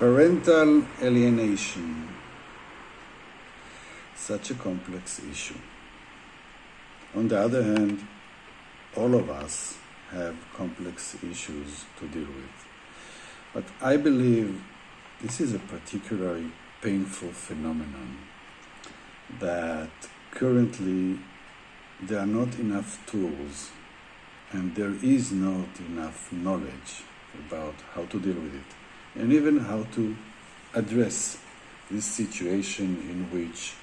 Parental alienation, such a complex issue. On the other hand, all of us have complex issues to deal with. But I believe this is a particularly painful phenomenon that currently there are not enough tools and there is not enough knowledge about how to deal with it, and even how to address this situation in which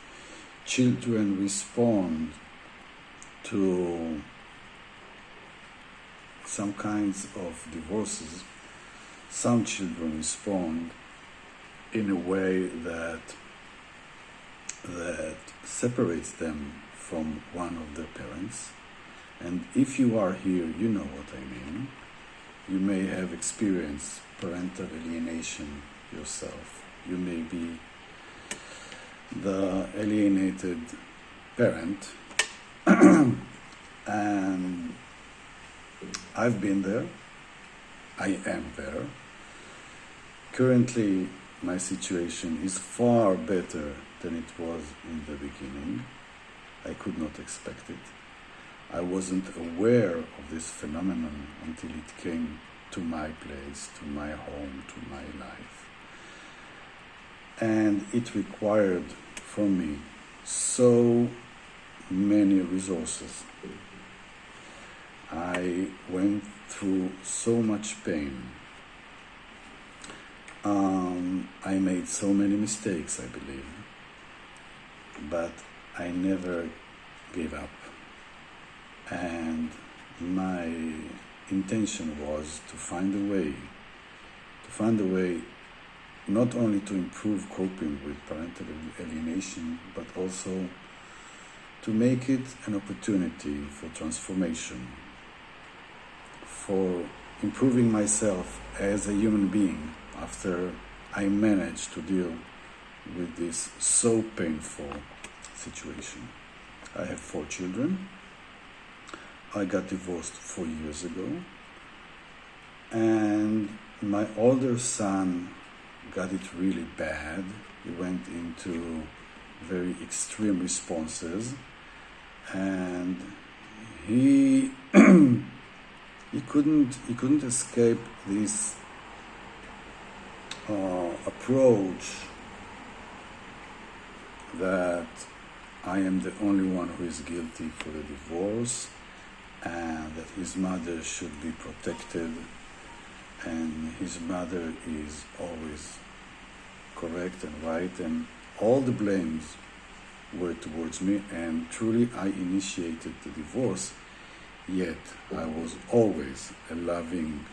children respond to some kinds of divorces. Some children respond in a way that separates them from one of their parents. And if you are here, you know what I mean. You may have experienced parental alienation yourself. You may be the alienated parent. And I've been there. I am there. Currently, my situation is far better than it was in the beginning. I could not expect it. I wasn't aware of this phenomenon until it came to my place, to my home, to my life. And it required from me so many resources. I went through so much pain. I made so many mistakes, I believe, but I never gave up. And my intention was to find a way not only to improve coping with parental alienation, but also to make it an opportunity for transformation, for improving myself as a human being after I managed to deal with this so painful situation. I have 4 children. I got divorced 4 years ago, and my older son got it really bad. He went into very extreme responses, and he couldn't escape this approach that I am the only one who is guilty for the divorce, and that his mother should be protected, and his mother is always correct and right, and all the blames were towards me, and truly I initiated the divorce, yet I was always a loving,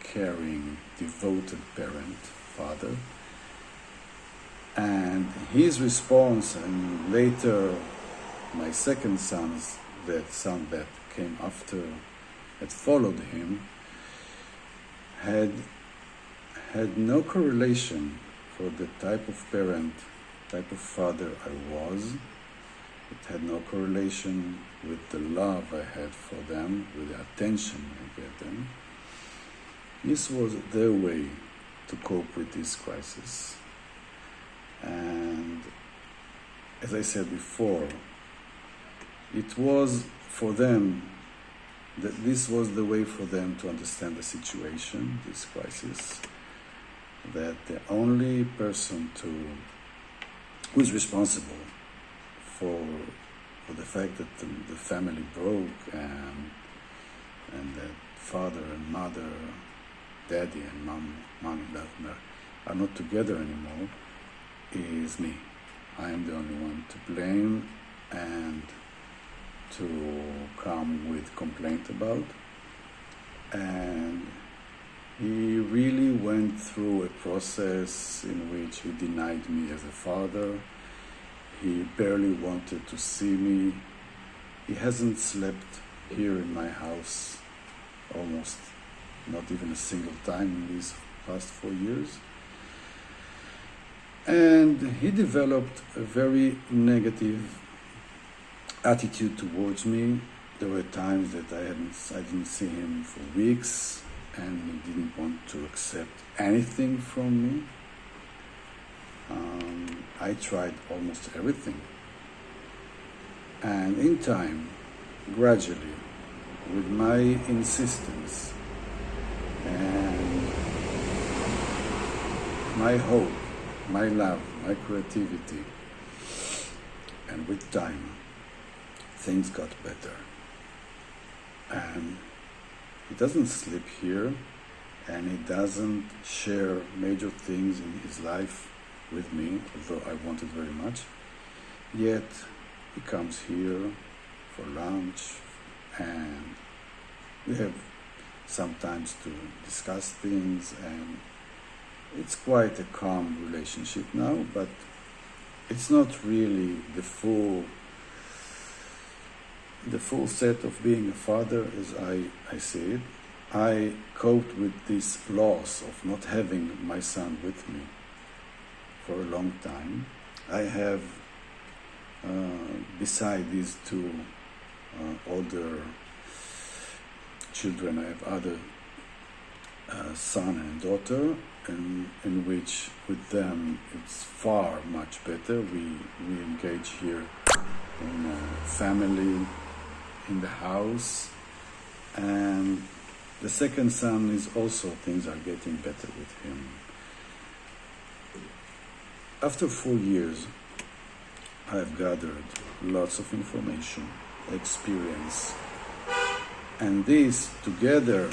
caring, devoted parent, father. And his response, and later my second son that came after, had followed him, had no correlation for the type of parent, type of father I was. It had no correlation with the love I had for them, with the attention I gave them. This was their way to cope with this crisis. And as I said before, it was for them, that this was the way for them to understand the situation, this crisis, that the only person who is responsible for the fact that the family broke and that father and mother, daddy and mom and dad are not together anymore is me. I am the only one to blame and to come with complaint about. And he really went through a process in which he denied me as a father. He barely wanted to see me. He hasn't slept here in my house almost not even a single time in these past 4 years. And he developed a very negative attitude towards me. There were times that I didn't see him for weeks, and he didn't want to accept anything from me. I tried almost everything. And in time, gradually, with my insistence and my hope, my love, my creativity, and with time, things got better. And he doesn't sleep here, and he doesn't share major things in his life with me, although I want it very much. Yet he comes here for lunch, and we have sometimes to discuss things, and it's quite a calm relationship now, but it's not really the full set of being a father as I see it. I coped with this loss of not having my son with me for a long time. I have, beside these two older children, I have other son and daughter, in which with them it's far much better. We engage here in family, in the house, and the second son is also, things are getting better with him. After 4 years, I have gathered lots of information, experience, and this, together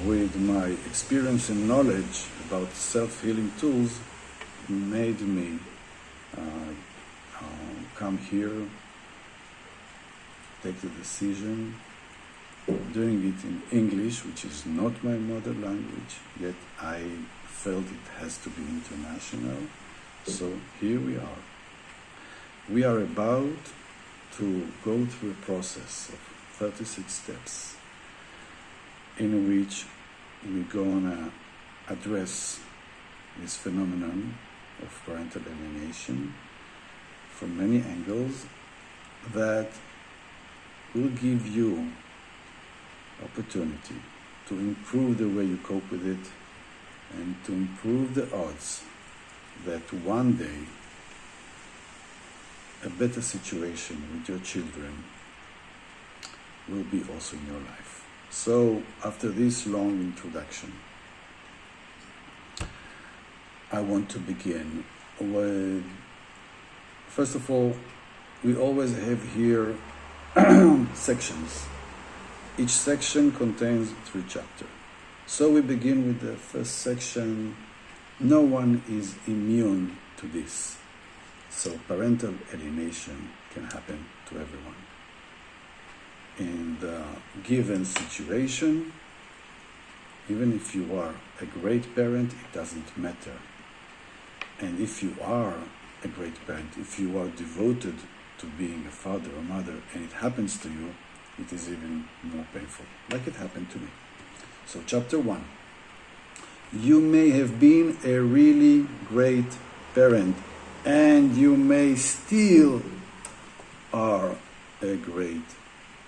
with my experience and knowledge about self-healing tools, made me come here, take the decision, doing it in English, which is not my mother language, yet I felt it has to be international. So here we are. We are about to go through a process of 36 steps in which we're gonna address this phenomenon of parental alienation from many angles that will give you opportunity to improve the way you cope with it and to improve the odds that one day a better situation with your children will be also in your life. So after this long introduction, I want to begin with, first of all, we always have here sections. Each section contains 3 chapters. So we begin with the first section. No one is immune to this. So parental alienation can happen to everyone. In the given situation, even if you are a great parent, it doesn't matter. And if you are a great parent, if you are devoted to being a father or mother, and it happens to you, it is even more painful, like it happened to me. So chapter 1. You may have been a really great parent, and you may still are a great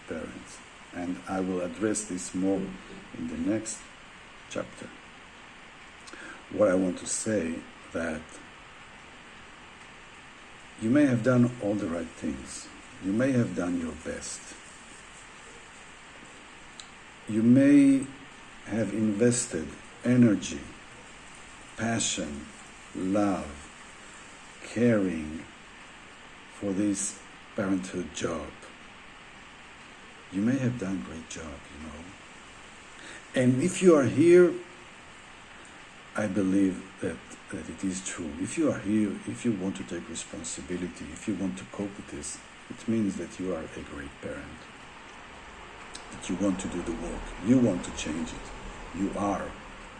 parent. And I will address this more in the next chapter. What I want to say that you may have done all the right things. You may have done your best. You may have invested energy, passion, love, caring for this parenthood job. You may have done a great job, And if you are here, I believe that it is true. If you are here, if you want to take responsibility, if you want to cope with this, it means that you are a great parent. That you want to do the work. You want to change it. You are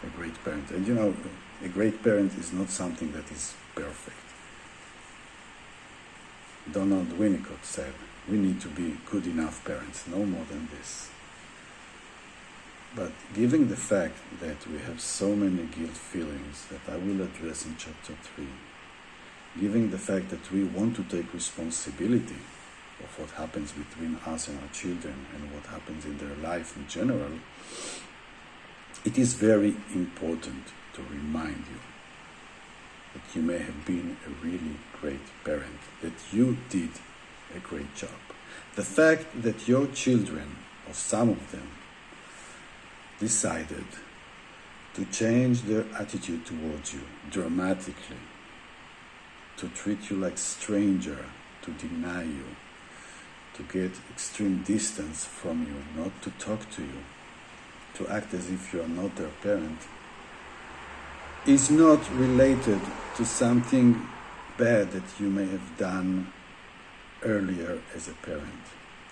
a great parent. And a great parent is not something that is perfect. Donald Winnicott said, we need to be good enough parents, no more than this. But given the fact that we have so many guilt feelings that I will address in chapter 3, given the fact that we want to take responsibility of what happens between us and our children and what happens in their life in general, it is very important to remind you that you may have been a really great parent, that you did a great job. The fact that your children, or some of them, decided to change their attitude towards you dramatically, to treat you like a stranger, to deny you, to get extreme distance from you, not to talk to you, to act as if you are not their parent, is not related to something bad that you may have done earlier as a parent.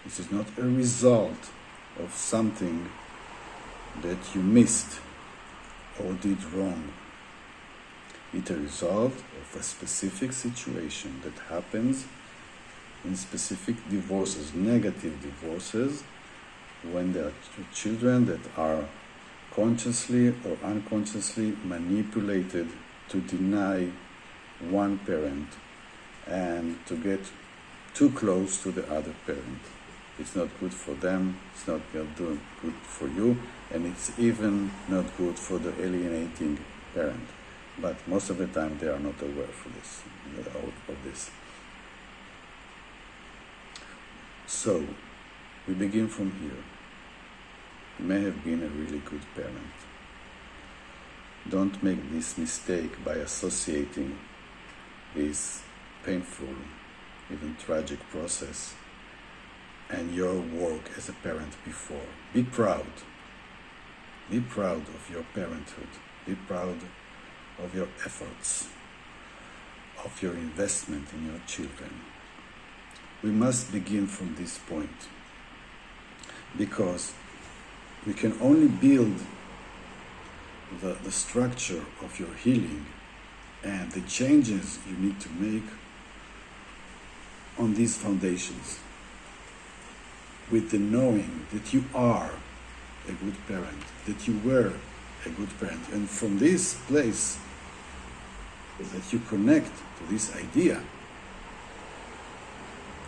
This is not a result of something that you missed or did wrong. It's a result of a specific situation that happens in specific divorces, negative divorces, when there are children that are consciously or unconsciously manipulated to deny one parent and to get too close to the other parent. It's not good for them, it's not good for you, and it's even not good for the alienating parent. But most of the time they are not aware of this. So, we begin from here. You may have been a really good parent. Don't make this mistake by associating this painful, even tragic process and your work as a parent before. Be proud. Be proud of your parenthood. Be proud of your efforts, of your investment in your children. We must begin from this point, because we can only build the structure of your healing and the changes you need to make on these foundations, with the knowing that you are a good parent, that you were a good parent. And from this place that you connect to this idea,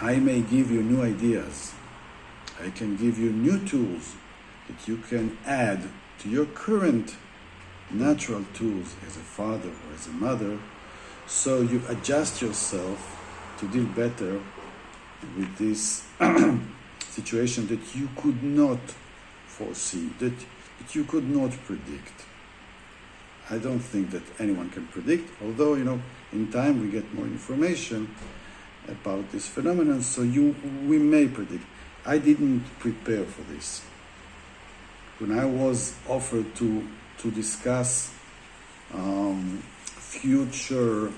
I may give you new ideas. I can give you new tools that you can add to your current natural tools as a father or as a mother, so you adjust yourself to deal better with this situation that you could not foresee, that you could not predict. I don't think that anyone can predict, although, in time we get more information about this phenomenon, so we may predict. I didn't prepare for this. When I was offered to discuss future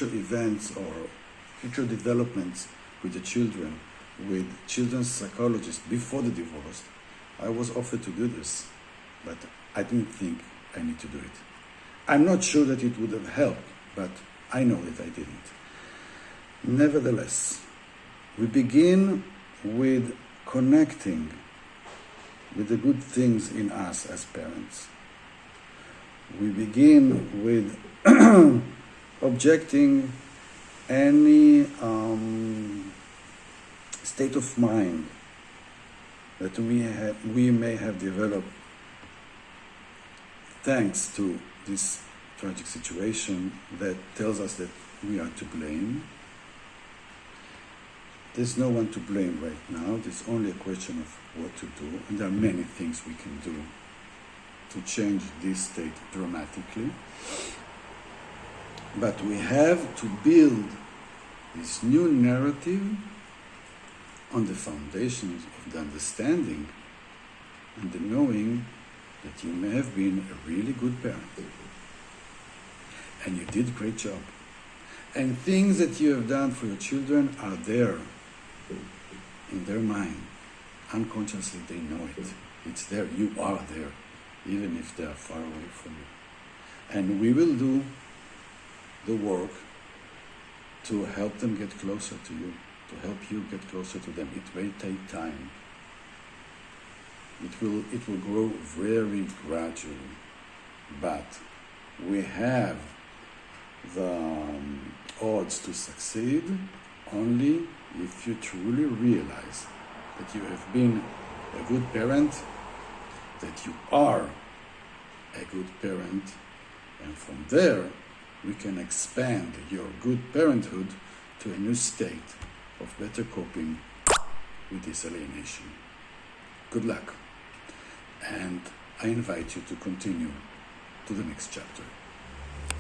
events or future developments with the children, with children's psychologists before the divorce, I was offered to do this, but I didn't think I need to do it. I'm not sure that it would have helped, but I know that I didn't. Nevertheless, we begin with connecting with the good things in us as parents. We begin with objecting any state of mind that we may have developed thanks to this tragic situation that tells us that we are to blame. There's no one to blame right now. There's only a question of what to do, and there are many things we can do to change this state dramatically. But we have to build this new narrative on the foundations of the understanding and the knowing that you may have been a really good parent. And you did a great job. And things that you have done for your children are there in their mind. Unconsciously they know it. It's there. You are there, even if they are far away from you. And we will do the work to help them get closer to you, to help you get closer to them. It may take time. It will grow very gradually, but we have the odds to succeed only if you truly realize that you have been a good parent, that you are a good parent, And from there, we can expand your good parenthood to a new state of better coping with this alienation. Good luck. And I invite you to continue to the next chapter.